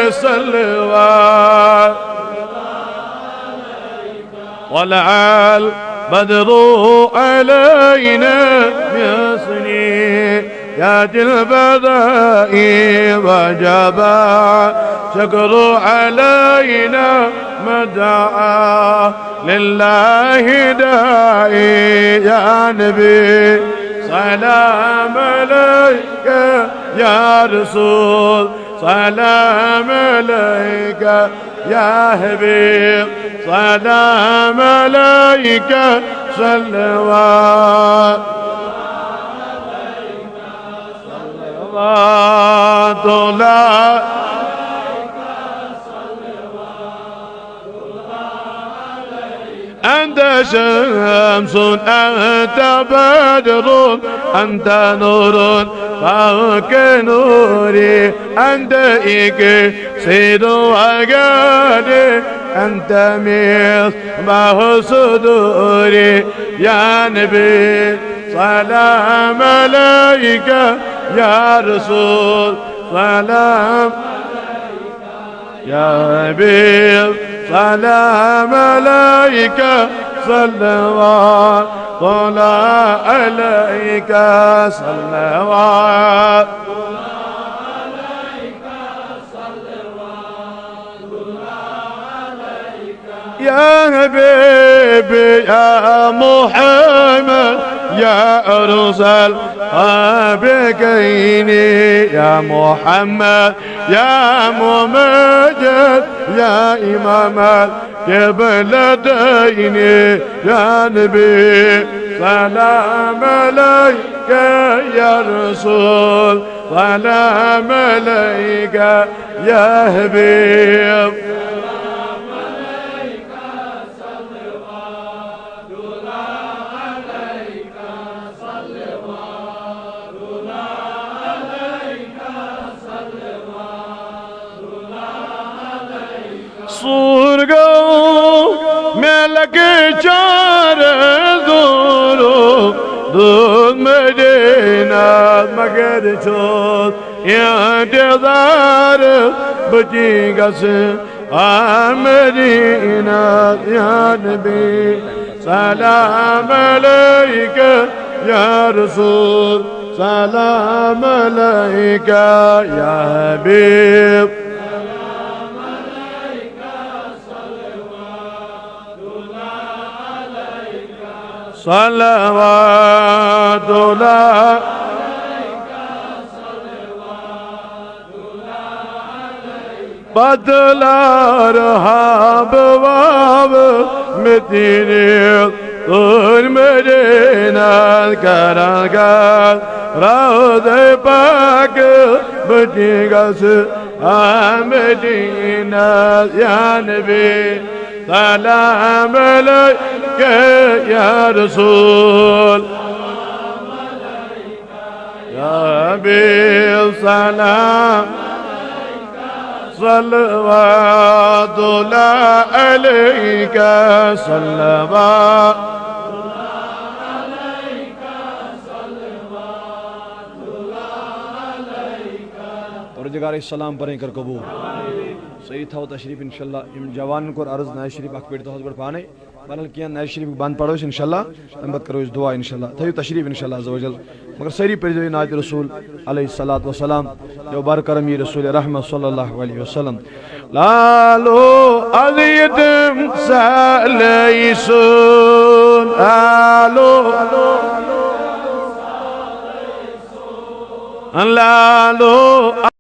صلوات طلع البدر علينا يصني يا البداء وجب شكر علينا مدعى لله داعي يا نبي سلام عليك يا رسول سلام عليك يا حبيب سلام عليك صلوات الله أنت شمس أنت بدر أنت نور فوق نوري أنت إكسير وقادي أنت مصباح صدوري يا نبي سلام عليك يا رسول سلام يا حبيب سلام عليك صلوات طلع عليك صلوات يا حبيبي يا محمد يا أرسل بكيني يا محمد يا ممجد يا إمام القبلتين يا نبي سلام عليك يا رسول سلام عليك يا حبيب Surga melek çare duru dul Medina magar çot intizar bachingas Medina ya Nabi salam alayka ya Rasul salam alayka ya Habib صلوات الله بدلار هابواب مدينة طول مدينة كرنكال روض باك بديغس مدينة يا نبي سلام عليك يا رسول يا حبيب سلام صلوات الله عليك صلوات और जगार सलाम पढ़ें कर कबूल सही था तशरीफ इंशाल्लाह इम जवान को अर्ज नए शरीफ अख पेट तो बड़ पाने बहरहाल किया नए शरीफ बंद पढ़ो इंशाल्लाह तंबत करो इस दुआ इंशाल्लाह थयो तशरीफ इंशाल्लाह अज़्ज़ वजल मगर सरी पर जो नात रसूल अलैहिस्सलातु वस्सलाम जो बर करमी रसूल रहमत सल्लल्लाहु अलैहि वसल्लम लालो अज़ियतम सलैसुन आलो लालो